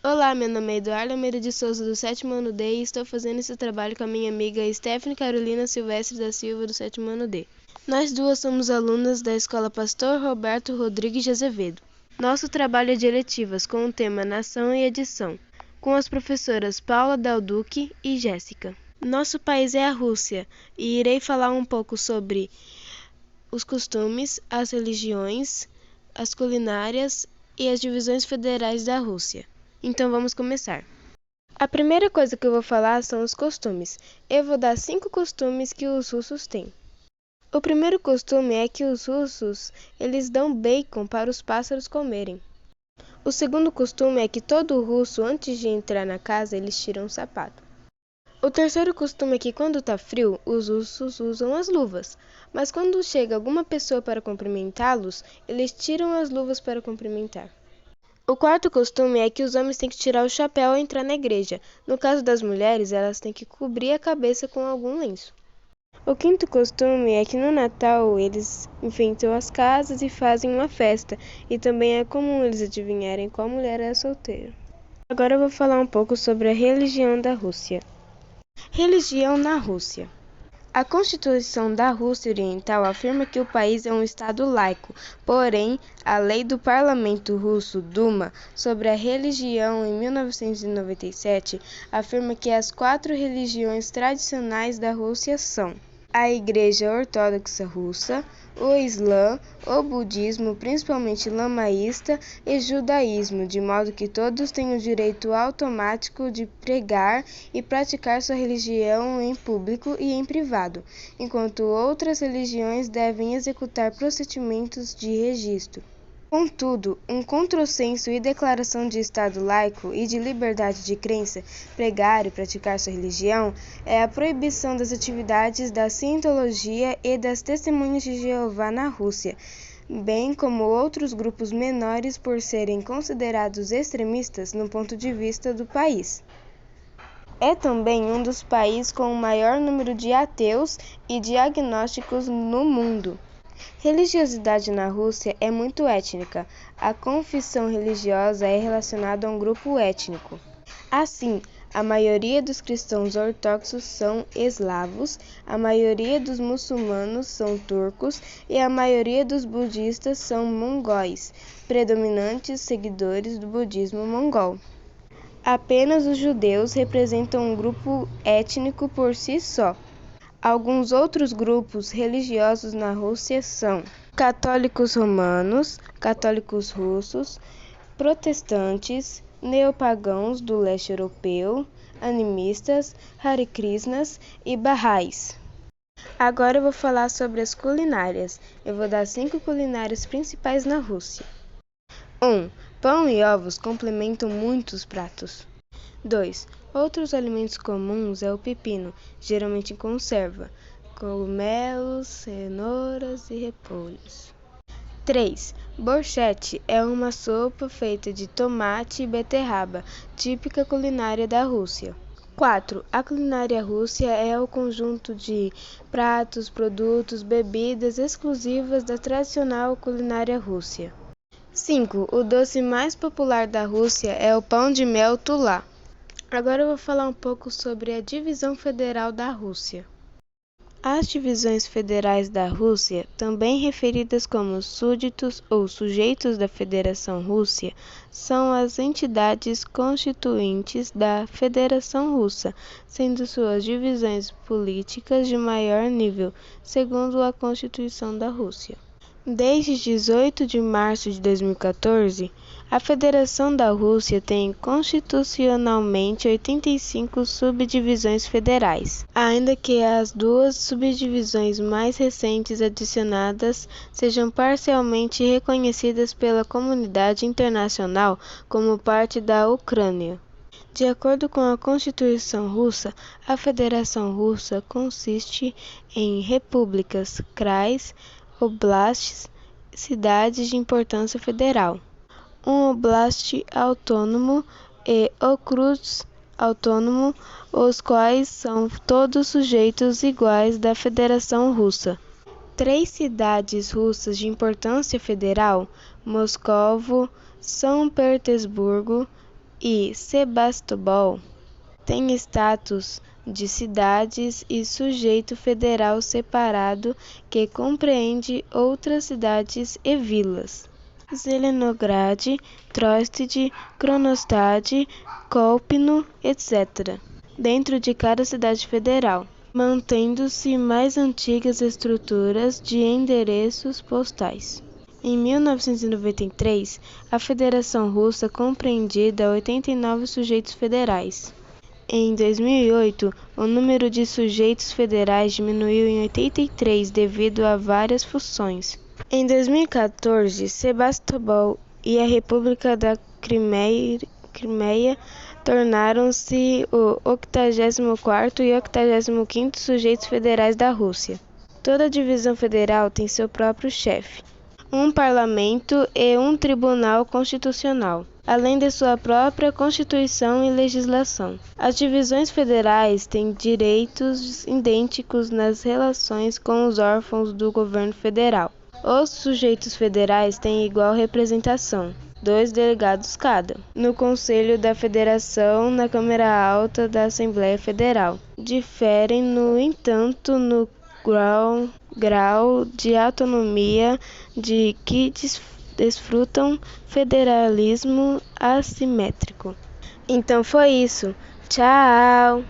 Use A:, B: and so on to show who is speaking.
A: Olá, meu nome é Eduardo Almeida de Souza, do 7º ano D, e estou fazendo esse trabalho com a minha amiga Stephanie Carolina Silvestre da Silva, do 7º ano D. Nós duas somos alunas da Escola Pastor Roberto Rodrigues de Azevedo. Nosso trabalho é de eletivas, com o tema Nação e Edição, com as professoras Paula Dalduque e Jéssica. Nosso país é a Rússia, e irei falar um pouco sobre os costumes, as religiões, as culinárias e as divisões federais da Rússia. Então vamos começar. A primeira coisa que eu vou falar são os costumes. Eu vou dar 5 costumes que os russos têm. O primeiro costume é que os russos, eles dão bacon para os pássaros comerem. O segundo costume é que todo russo, antes de entrar na casa, eles tiram o sapato. O terceiro costume é que quando tá frio, os russos usam as luvas. Mas quando chega alguma pessoa para cumprimentá-los, eles tiram as luvas para cumprimentar. O quarto costume é que os homens têm que tirar o chapéu ao entrar na igreja. No caso das mulheres, elas têm que cobrir a cabeça com algum lenço. O quinto costume é que no Natal eles enfeitam as casas e fazem uma festa, e também é comum eles adivinharem qual mulher é solteira. Agora eu vou falar um pouco sobre a religião da Rússia. Religião na Rússia. A Constituição da Rússia Oriental afirma que o país é um Estado laico, porém, a lei do Parlamento Russo, Duma, sobre a religião em 1997 afirma que as 4 religiões tradicionais da Rússia são a Igreja Ortodoxa Russa, o Islã, o Budismo, principalmente lamaísta, e Judaísmo, de modo que todos têm o direito automático de pregar e praticar sua religião em público e em privado, enquanto outras religiões devem executar procedimentos de registro. Contudo, um contrassenso e declaração de Estado laico e de liberdade de crença, pregar e praticar sua religião, é a proibição das atividades da cientologia e das testemunhas de Jeová na Rússia, bem como outros grupos menores por serem considerados extremistas no ponto de vista do país. É também um dos países com o maior número de ateus e de agnósticos no mundo. Religiosidade na Rússia é muito étnica. A confissão religiosa é relacionada a um grupo étnico. Assim, a maioria dos cristãos ortodoxos são eslavos, a maioria dos muçulmanos são turcos e a maioria dos budistas são mongóis, predominantes seguidores do budismo mongol. Apenas os judeus representam um grupo étnico por si só. Alguns outros grupos religiosos na Rússia são católicos romanos, católicos russos, protestantes, neopagãos do leste europeu, animistas, Hare Krishnas e Bahais. Agora eu vou falar sobre as culinárias. Eu vou dar 5 culinárias principais na Rússia. 1. Pão e ovos complementam muitos pratos. 2. Outros alimentos comuns é o pepino, geralmente em conserva, cogumelos, cenouras e repolhos. 3. Borshete é uma sopa feita de tomate e beterraba, típica culinária da Rússia. 4. A culinária russa é o conjunto de pratos, produtos, bebidas exclusivas da tradicional culinária russa. 5. O doce mais popular da Rússia é o pão de mel Tula. Agora eu vou falar um pouco sobre a divisão federal da Rússia. As divisões federais da Rússia, também referidas como súditos ou sujeitos da Federação Russa, são as entidades constituintes da Federação Russa, sendo suas divisões políticas de maior nível, segundo a Constituição da Rússia. Desde 18 de março de 2014, a Federação da Rússia tem constitucionalmente 85 subdivisões federais, ainda que as 2 subdivisões mais recentes adicionadas sejam parcialmente reconhecidas pela comunidade internacional como parte da Ucrânia. De acordo com a Constituição russa, a Federação Russa consiste em repúblicas, krais, oblasts, cidades de importância federal, um oblast autônomo e okrug autônomo, os quais são todos sujeitos iguais da Federação Russa. 3 cidades russas de importância federal, Moscovo, São Petersburgo e Sebastopol têm status de cidades e sujeito federal separado que compreende outras cidades e vilas. Zelenograd, Troitsk, Kronstadt, Kolpino, etc., dentro de cada cidade federal, mantendo-se mais antigas estruturas de endereços postais. Em 1993, a Federação Russa compreendia 89 sujeitos federais. Em 2008, o número de sujeitos federais diminuiu em 83 devido a várias fusões. Em 2014, Sebastopol e a República da Crimeia tornaram-se o 84º e 85º sujeitos federais da Rússia. Toda divisão federal tem seu próprio chefe, um parlamento e um tribunal constitucional, além de sua própria constituição e legislação. As divisões federais têm direitos idênticos nas relações com os órgãos do governo federal. Os sujeitos federais têm igual representação, 2 delegados cada, no Conselho da Federação, na Câmara Alta da Assembleia Federal. Diferem, no entanto, no grau de autonomia de que desfrutam federalismo assimétrico. Então foi isso. Tchau!